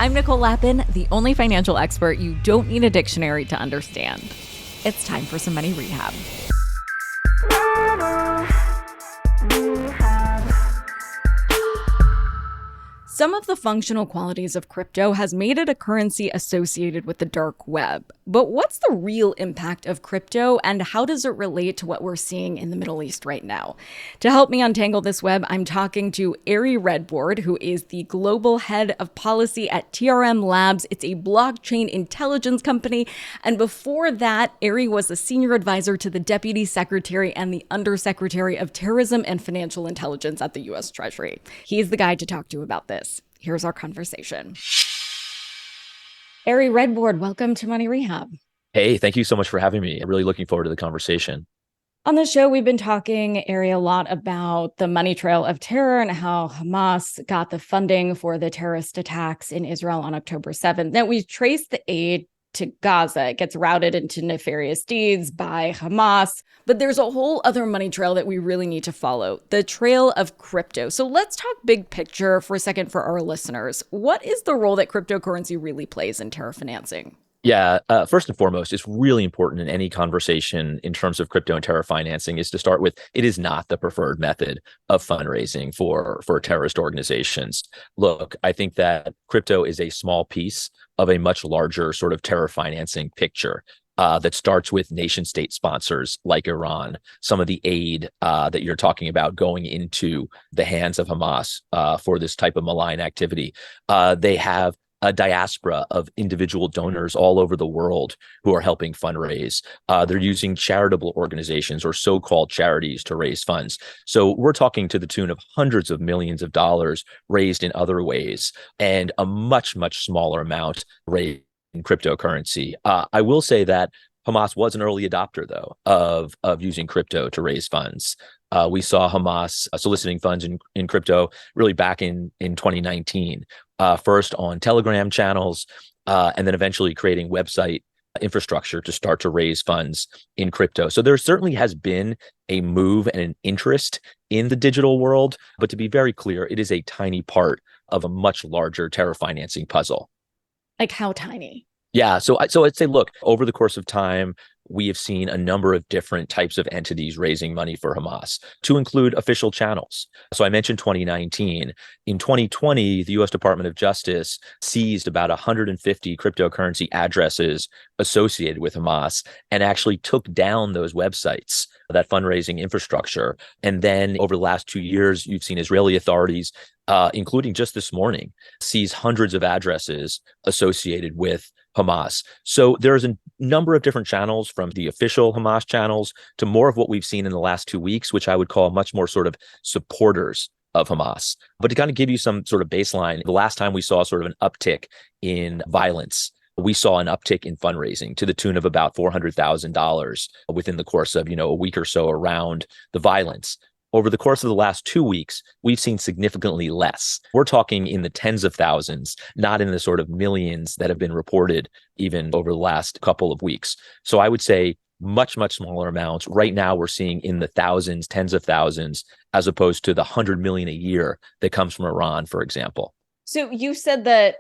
I'm Nicole, the only financial expert you don't need a dictionary to understand. It's time for some money rehab. Some of the functional qualities of crypto has made it a currency associated with the dark web. But what's the real impact of crypto, and how does it relate to what we're seeing in the Middle East right now? To help me untangle this web, I'm talking to Ari Redbord, who is the global head of policy at TRM Labs. It's a blockchain intelligence company. And before that, Ari was a senior advisor to the Deputy Secretary and the Undersecretary of Terrorism and Financial Intelligence at the U.S. Treasury. He's the guy to talk to about this. Here's our conversation. Ari Redbord, welcome to Money Rehab. Hey, thank you so much for having me. I'm really looking forward to the conversation. On the show, we've been talking, Ari, a lot about the money trail of terror and how Hamas got the funding for the terrorist attacks in Israel on October 7th. Then we traced the aid to Gaza. It gets routed into nefarious deeds by Hamas. But there's a whole other money trail that we really need to follow, the trail of crypto. So let's talk big picture for a second for our listeners. What is the role that cryptocurrency really plays in terror financing? Yeah, first and foremost, it's really important in any conversation in terms of crypto and terror financing is to start with, it is not the preferred method of fundraising for terrorist organizations. Look, I think that crypto is a small piece of a much larger sort of terror financing picture. That starts with nation state sponsors like Iran, some of the aid that you're talking about going into the hands of Hamas for this type of malign activity. They have a diaspora of individual donors all over the world who are helping fundraise. They're using charitable organizations or so-called charities to raise funds. So we're talking to the tune of hundreds of millions of dollars raised in other ways, and a much, much smaller amount raised in cryptocurrency. I will say that Hamas was an early adopter, though, of using crypto to raise funds. We saw Hamas soliciting funds in crypto really back in 2019, first on Telegram channels, and then eventually creating website infrastructure to start to raise funds in crypto. So there certainly has been a move and an interest in the digital world, but to be very clear, it is a tiny part of a much larger terror financing puzzle. Like how tiny? Yeah. So I'd say, look, over the course of time, we have seen a number of different types of entities raising money for Hamas, to include official channels. So I mentioned 2019. In 2020, the U.S. Department of Justice seized about 150 cryptocurrency addresses associated with Hamas and actually took down those websites, that fundraising infrastructure. And then over the last 2 years, you've seen Israeli authorities, including just this morning, seize hundreds of addresses associated with Hamas. So there's a number of different channels, from the official Hamas channels to more of what we've seen in the last 2 weeks, which I would call much more sort of supporters of Hamas. But to kind of give you some sort of baseline, the last time we saw sort of an uptick in violence, we saw an uptick in fundraising to the tune of about $400,000 within the course of, a week or so around the violence. Over the course of the last 2 weeks, we've seen significantly less. We're talking in the tens of thousands, not in the sort of millions that have been reported even over the last couple of weeks. So I would say much, much smaller amounts. Right now, we're seeing in the thousands, tens of thousands, as opposed to the 100 million a year that comes from Iran, for example. So you said that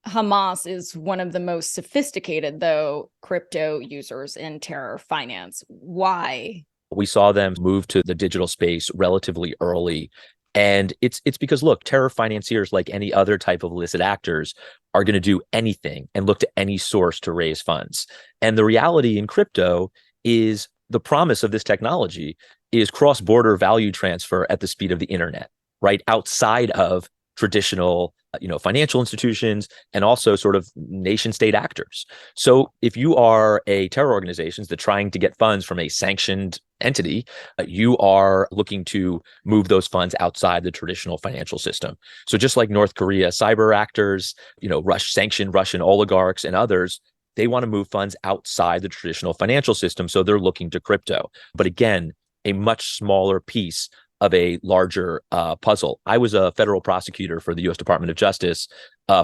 Hamas is one of the most sophisticated, though, crypto users in terror finance. Why? We saw them move to the digital space relatively early. And it's because, look, terror financiers, like any other type of illicit actors, are going to do anything and look to any source to raise funds. And the reality in crypto is the promise of this technology is cross-border value transfer at the speed of the internet, right? Outside of traditional financial institutions and also sort of nation state actors. So if you are a terror organization that's trying to get funds from a sanctioned entity, you are looking to move those funds outside the traditional financial system. So just like North Korea cyber actors, sanctioned Russian oligarchs and others, they want to move funds outside the traditional financial system. So they're looking to crypto. But again, a much smaller piece of a larger puzzle. I was a federal prosecutor for the U.S. Department of Justice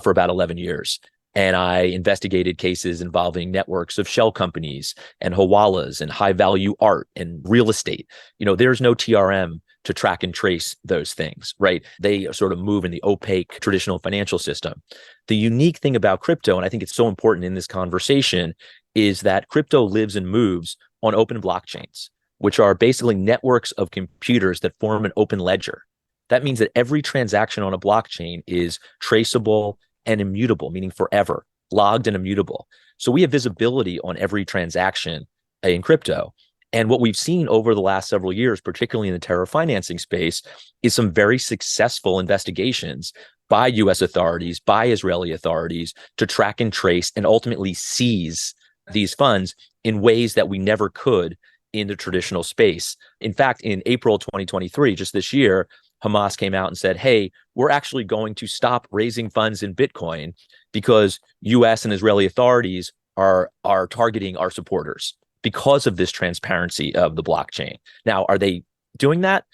for about 11 years. And I investigated cases involving networks of shell companies and hawalas and high value art and real estate. There's no TRM to track and trace those things, right? They sort of move in the opaque traditional financial system. The unique thing about crypto, and I think it's so important in this conversation, is that crypto lives and moves on open blockchains, which are basically networks of computers that form an open ledger. That means that every transaction on a blockchain is traceable and immutable, meaning forever, logged and immutable. So we have visibility on every transaction in crypto. And what we've seen over the last several years, particularly in the terror financing space, is some very successful investigations by US authorities, by Israeli authorities, to track and trace and ultimately seize these funds in ways that we never could in the traditional space. In fact, in April 2023, just this year, Hamas came out and said, hey, we're actually going to stop raising funds in Bitcoin because US and Israeli authorities are targeting our supporters because of this transparency of the blockchain. Now, are they doing that?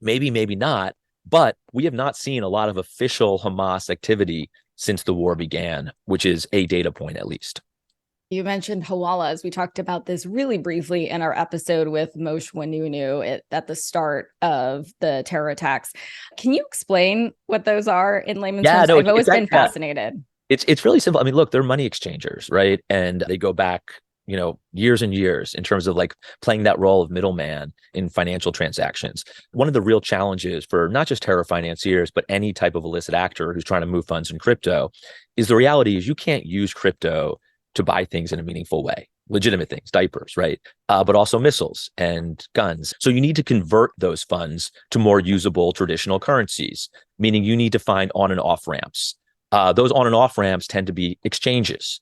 Maybe, maybe not, but we have not seen a lot of official Hamas activity since the war began, which is a data point at least. You mentioned hawalas. We talked about this really briefly in our episode with Moshe Wanunu at the start of the terror attacks. Can you explain what those are in layman's terms? No, I've always been fascinated. It's really simple. I mean, look, they're money exchangers, right? And they go back, years and years in terms of like playing that role of middleman in financial transactions. One of the real challenges for not just terror financiers, but any type of illicit actor who's trying to move funds in crypto is the reality is you can't use crypto to buy things in a meaningful way, legitimate things, diapers, right? But also missiles and guns. So you need to convert those funds to more usable traditional currencies, meaning you need to find on and off ramps. Those on and off ramps tend to be exchanges.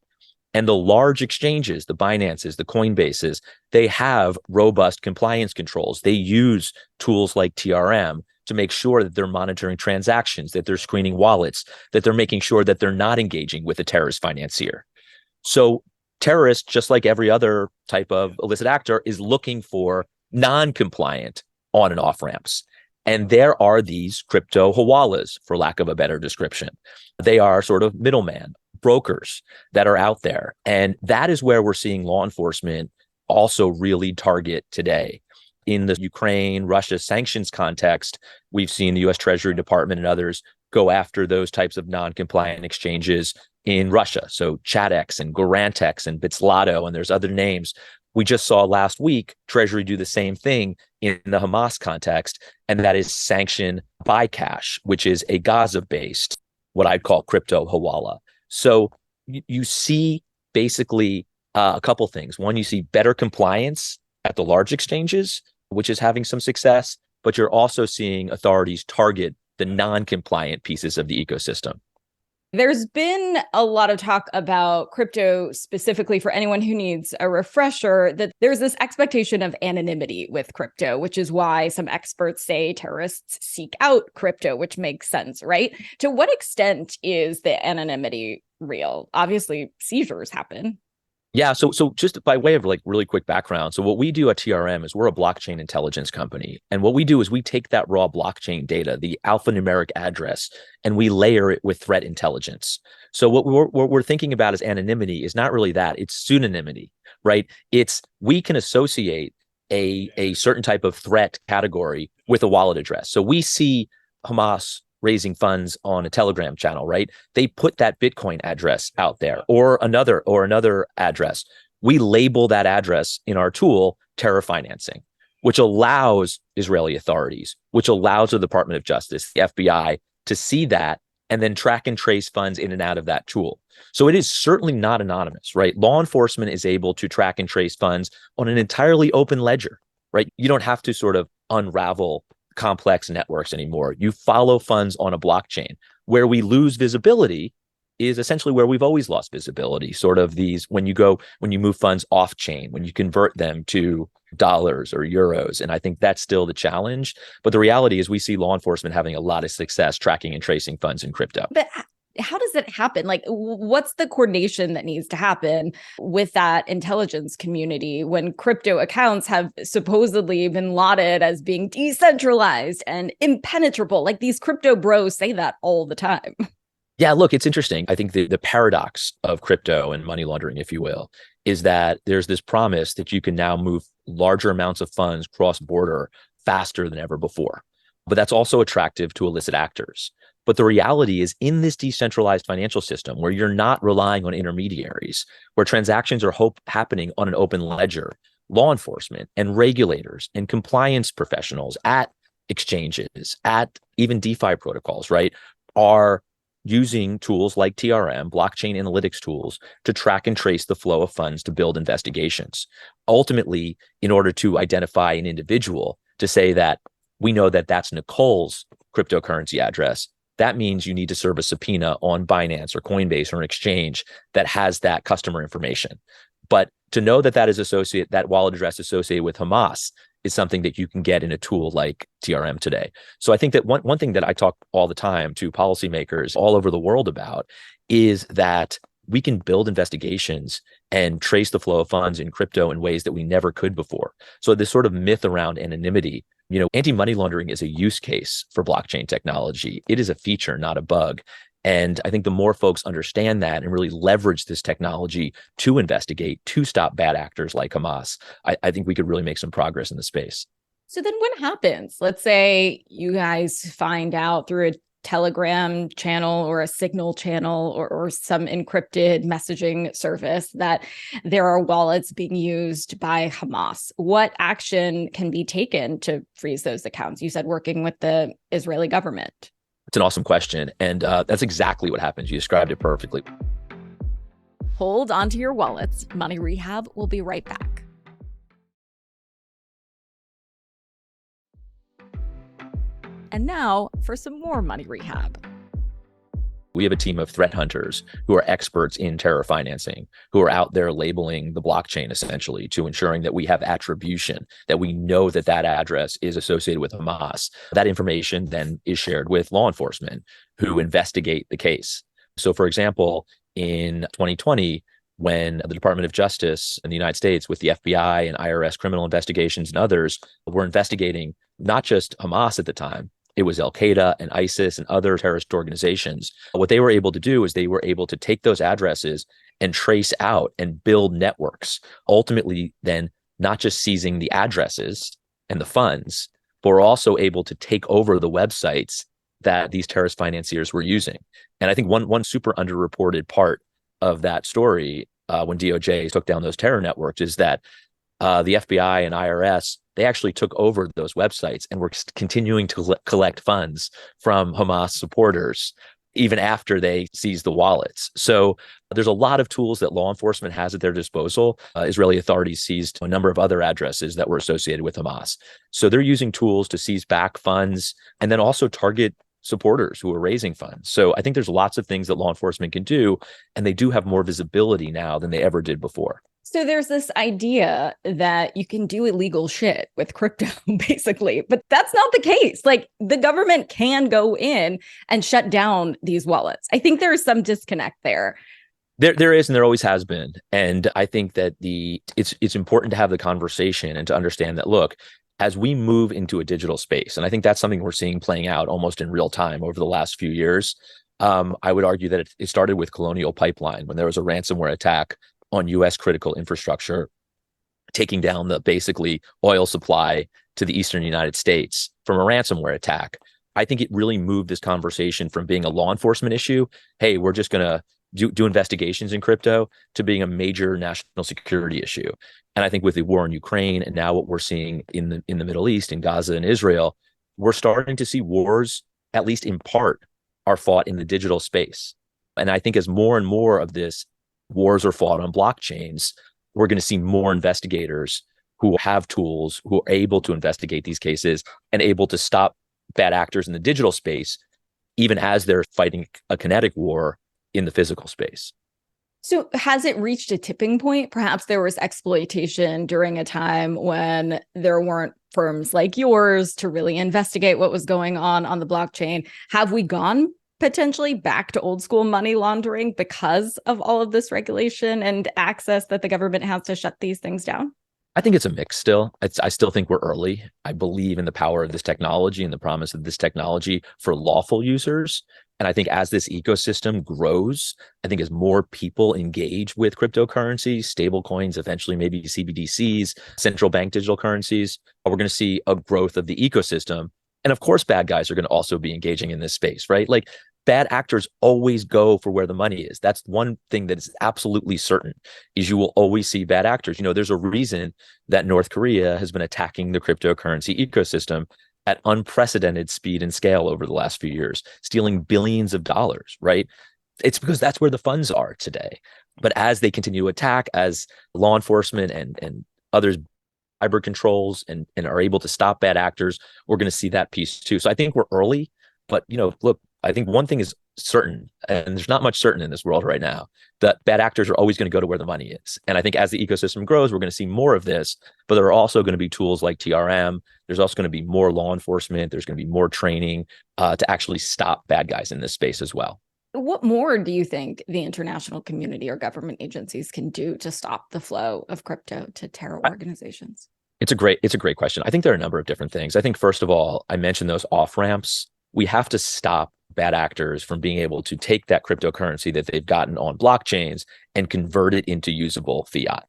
And the large exchanges, the Binances, the Coinbases, they have robust compliance controls. They use tools like TRM to make sure that they're monitoring transactions, that they're screening wallets, that they're making sure that they're not engaging with a terrorist financier. So terrorists, just like every other type of illicit actor, is looking for non-compliant on and off ramps. And there are these crypto hawalas, for lack of a better description. They are sort of middleman brokers that are out there. And that is where we're seeing law enforcement also really target today. In the Ukraine-Russia sanctions context, we've seen the US Treasury Department and others go after those types of non-compliant exchanges in Russia. So Chadex and Garantex and Bitslotto, and there's other names. We just saw last week Treasury do the same thing in the Hamas context, and that is sanction Buycash, which is a Gaza-based, what I'd call crypto hawala. So you see basically a couple things. One, you see better compliance at the large exchanges, which is having some success, but you're also seeing authorities target the non-compliant pieces of the ecosystem. There's been a lot of talk about crypto specifically for anyone who needs a refresher, that there's this expectation of anonymity with crypto, which is why some experts say terrorists seek out crypto, which makes sense, right? To what extent is the anonymity real? Obviously, seizures happen. Yeah, so just by way of like really quick background, so what we do at TRM is we're a blockchain intelligence company. And what we do is we take that raw blockchain data, the alphanumeric address, and we layer it with threat intelligence. So what we're thinking about as anonymity is not really that, it's pseudonymity, right? It's we can associate a certain type of threat category with a wallet address. So we see Hamas raising funds on a Telegram channel, right? They put that Bitcoin address out there or another address. We label that address in our tool, terror financing, which allows Israeli authorities, which allows the Department of Justice, the FBI, to see that and then track and trace funds in and out of that tool. So it is certainly not anonymous, right? Law enforcement is able to track and trace funds on an entirely open ledger, right? You don't have to sort of unravel complex networks anymore. You follow funds on a blockchain. Where we lose visibility is essentially where we've always lost visibility. Sort of these, when you move funds off chain, when you convert them to dollars or euros. And I think that's still the challenge. But the reality is we see law enforcement having a lot of success tracking and tracing funds in crypto. But how does it happen? Like, what's the coordination that needs to happen with that intelligence community when crypto accounts have supposedly been lauded as being decentralized and impenetrable? Like, these crypto bros say that all the time. Yeah, look, it's interesting. I think the paradox of crypto and money laundering, if you will, is that there's this promise that you can now move larger amounts of funds cross-border faster than ever before. But that's also attractive to illicit actors. But the reality is, in this decentralized financial system where you're not relying on intermediaries, where transactions are happening on an open ledger, law enforcement and regulators and compliance professionals at exchanges, at even DeFi protocols, right, are using tools like TRM, blockchain analytics tools, to track and trace the flow of funds to build investigations. Ultimately, in order to identify an individual, to say that we know that that's Nicole's cryptocurrency address, that means you need to serve a subpoena on Binance or Coinbase or an exchange that has that customer information. But to know that that wallet address associated with Hamas is something that you can get in a tool like TRM today. So I think that one thing that I talk all the time to policymakers all over the world about is that we can build investigations and trace the flow of funds in crypto in ways that we never could before. So this sort of myth around anonymity, anti-money laundering is a use case for blockchain technology. It is a feature, not a bug. And I think the more folks understand that and really leverage this technology to investigate, to stop bad actors like Hamas, I think we could really make some progress in the space. So then what happens? Let's say you guys find out through a Telegram channel or a Signal channel or some encrypted messaging service that there are wallets being used by Hamas. What action can be taken to freeze those accounts? You said working with the Israeli government. It's an awesome question. And that's exactly what happens. You described it perfectly. Hold onto your wallets. Money Rehab will be right back. And now for some more Money Rehab. We have a team of threat hunters who are experts in terror financing, who are out there labeling the blockchain essentially to ensuring that we have attribution, that we know that that address is associated with Hamas. That information then is shared with law enforcement who investigate the case. So for example, in 2020, when the Department of Justice in the United States with the FBI and IRS criminal investigations and others were investigating not just Hamas at the time, it was Al-Qaeda and ISIS and other terrorist organizations. What they were able to do is they were able to take those addresses and trace out and build networks, ultimately then not just seizing the addresses and the funds, but were also able to take over the websites that these terrorist financiers were using. And I think one super underreported part of that story when DOJ took down those terror networks is that the FBI and IRS, they actually took over those websites and were continuing to collect funds from Hamas supporters even after they seized the wallets. So there's a lot of tools that law enforcement has at their disposal. Israeli authorities seized a number of other addresses that were associated with Hamas. So they're using tools to seize back funds and then also target supporters who are raising funds. So I think there's lots of things that law enforcement can do, and they do have more visibility now than they ever did before. So there's this idea that you can do illegal shit with crypto, basically, but that's not the case. Like the government can go in and shut down these wallets. I think there's some disconnect there. There is, and there always has been. And I think that it's important to have the conversation and to understand that, look, as we move into a digital space, and I think that's something we're seeing playing out almost in real time over the last few years. I would argue that it started with Colonial Pipeline when there was a ransomware attack on U.S. critical infrastructure, taking down the basically oil supply to the eastern United States from a ransomware attack. I think it really moved this conversation from being a law enforcement issue, hey, we're just going to do investigations in crypto, to being a major national security issue. And I think with the war in Ukraine and now what we're seeing in the Middle East, in Gaza and Israel, we're starting to see wars, at least in part, are fought in the digital space. And I think as more and more of this wars are fought on blockchains, we're going to see more investigators who have tools, who are able to investigate these cases and able to stop bad actors in the digital space, even as they're fighting a kinetic war in the physical space. So has it reached a tipping point? Perhaps there was exploitation during a time when there weren't firms like yours to really investigate what was going on the blockchain. Have we gone potentially back to old school money laundering because of all of this regulation and access that the government has to shut these things down? I think it's a mix still. I still think we're early. I believe in the power of this technology and the promise of this technology for lawful users. And I think as this ecosystem grows, I think as more people engage with cryptocurrency, stable coins, eventually maybe CBDCs, central bank digital currencies, we're going to see a growth of the ecosystem. And of course, bad guys are going to also be engaging in this space, right? Like bad actors always go for where the money is. That's one thing that is absolutely certain is you will always see bad actors. There's a reason that North Korea has been attacking the cryptocurrency ecosystem at unprecedented speed and scale over the last few years, stealing billions of dollars, right? It's because that's where the funds are today. But as they continue to attack, as law enforcement and others cyber controls and are able to stop bad actors, we're going to see that piece too. So I think we're early, but look, I think one thing is certain, and there's not much certain in this world right now, that bad actors are always going to go to where the money is. And I think as the ecosystem grows, we're going to see more of this, but there are also going to be tools like TRM. There's also going to be more law enforcement. There's going to be more training to actually stop bad guys in this space as well. What more do you think the international community or government agencies can do to stop the flow of crypto to terror organizations? It's a great question. I think there are a number of different things. I think first of all, I mentioned those off ramps. We have to stop bad actors from being able to take that cryptocurrency that they've gotten on blockchains and convert it into usable fiat,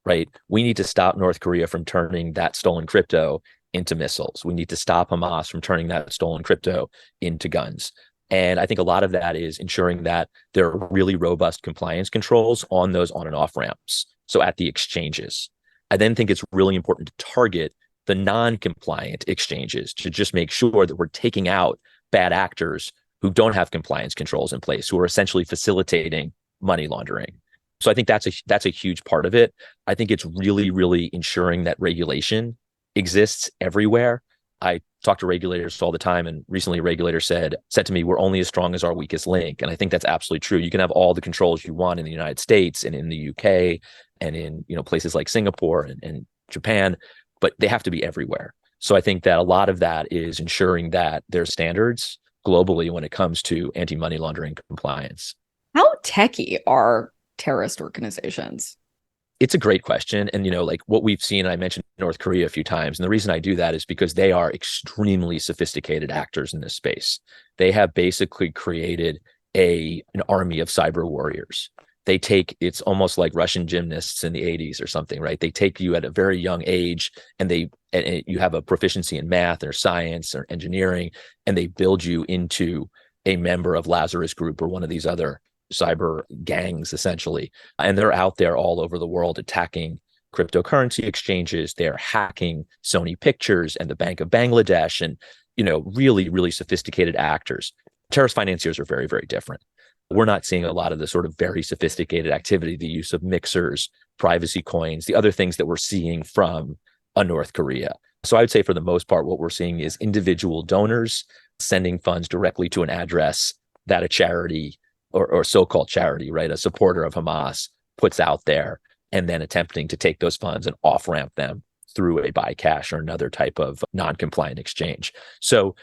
right? We need to stop North Korea from turning that stolen crypto into missiles. We need to stop Hamas from turning that stolen crypto into guns. And I think a lot of that is ensuring that there are really robust compliance controls on those on and off ramps. So at the exchanges, I then think it's really important to target the non-compliant exchanges to just make sure that we're taking out bad actors who don't have compliance controls in place, who are essentially facilitating money laundering. So I think that's a huge part of it. I think it's really, really ensuring that regulation exists everywhere. I talk to regulators all the time, and recently a regulator said to me, we're only as strong as our weakest link. And I think that's absolutely true. You can have all the controls you want in the United States and in the UK and in places like Singapore and Japan, but they have to be everywhere. So I think that a lot of that is ensuring that there's standards globally when it comes to anti-money laundering compliance. How techie are terrorist organizations? It's a great question. And, like what we've seen, I mentioned North Korea a few times. And the reason I do that is because they are extremely sophisticated actors in this space. They have basically created an army of cyber warriors. It's almost like Russian gymnasts in the 80s or something, right? They take you at a very young age and you have a proficiency in math or science or engineering, and they build you into a member of Lazarus Group or one of these other cyber gangs, essentially. And they're out there all over the world attacking cryptocurrency exchanges. They're hacking Sony Pictures and the Bank of Bangladesh and, really, really sophisticated actors. Terrorist financiers are very, very different. We're not seeing a lot of the sort of very sophisticated activity, the use of mixers, privacy coins, the other things that we're seeing from a North Korea. So I would say for the most part, what we're seeing is individual donors sending funds directly to an address that a charity or so-called charity, right, a supporter of Hamas puts out there, and then attempting to take those funds and off-ramp them through a buy cash or another type of non-compliant exchange. So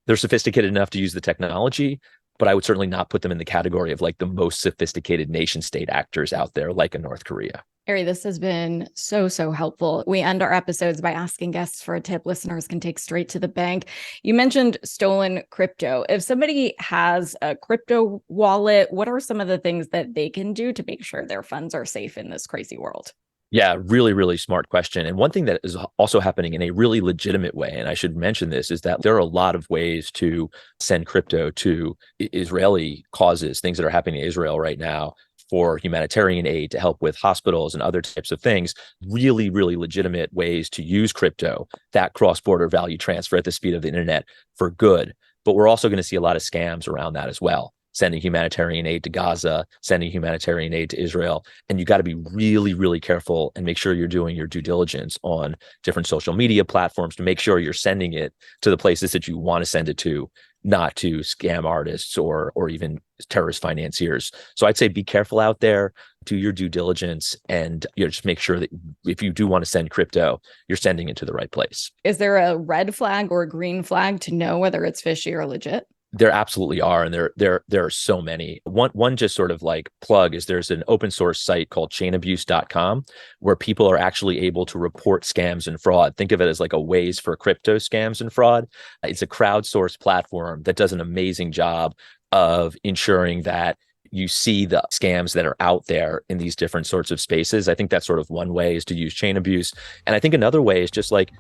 they're sophisticated enough to use the technology, but I would certainly not put them in the category of like the most sophisticated nation state actors out there, like a North Korea. Ari, this has been so helpful. We end our episodes by asking guests for a tip listeners can take straight to the bank. You mentioned stolen crypto. If somebody has a crypto wallet, what are some of the things that they can do to make sure their funds are safe in this crazy world? Yeah, really, really smart question. And one thing that is also happening in a really legitimate way, and I should mention this, is that there are a lot of ways to send crypto to Israeli causes, things that are happening in Israel right now for humanitarian aid to help with hospitals and other types of things. Really, really legitimate ways to use crypto, that cross-border value transfer at the speed of the internet for good. But we're also going to see a lot of scams around that as well. Sending humanitarian aid to Gaza, sending humanitarian aid to Israel. And you got to be really, really careful and make sure you're doing your due diligence on different social media platforms to make sure you're sending it to the places that you want to send it to, not to scam artists or even terrorist financiers. So I'd say be careful out there, do your due diligence, and just make sure that if you do want to send crypto, you're sending it to the right place. Is there a red flag or a green flag to know whether it's fishy or legit? There absolutely are, and there are so many. One just sort of like plug is there's an open source site called chainabuse.com where people are actually able to report scams and fraud. Think of it as like a Waze for crypto scams and fraud. It's a crowdsourced platform that does an amazing job of ensuring that you see the scams that are out there in these different sorts of spaces. I think that's sort of one way, is to use chain abuse. And I think another way is just like,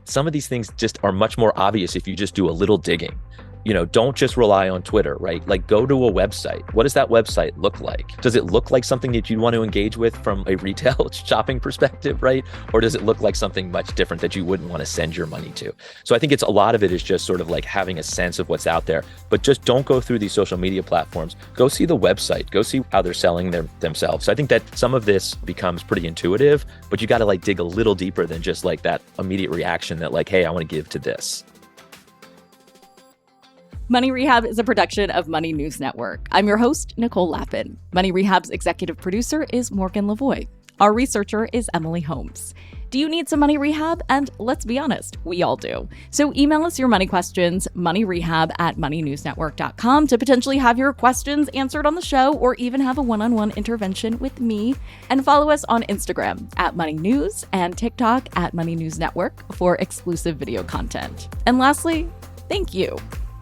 some of these things just are much more obvious if you just do a little digging. Don't just rely on Twitter, right? Like, go to a website. What does that website look like? Does it look like something that you want to engage with from a retail shopping perspective, right? Or does it look like something much different that you wouldn't want to send your money to? So I think a lot of it is just sort of like having a sense of what's out there, but just don't go through these social media platforms. Go see the website, go see how they're selling themselves. So I think that some of this becomes pretty intuitive, but you got to like dig a little deeper than just like that immediate reaction that like, hey, I want to give to this. Money Rehab is a production of Money News Network. I'm your host, Nicole Lappin. Money Rehab's executive producer is Morgan Lavoie. Our researcher is Emily Holmes. Do you need some money rehab? And let's be honest, we all do. So email us your money questions, moneyrehab@moneynewsnetwork.com, to potentially have your questions answered on the show, or even have a one-on-one intervention with me. And follow us on Instagram @moneynews and TikTok @moneynewsnetwork for exclusive video content. And lastly, thank you.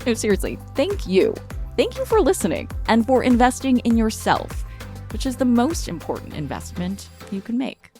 No, seriously, thank you. Thank you for listening and for investing in yourself, which is the most important investment you can make.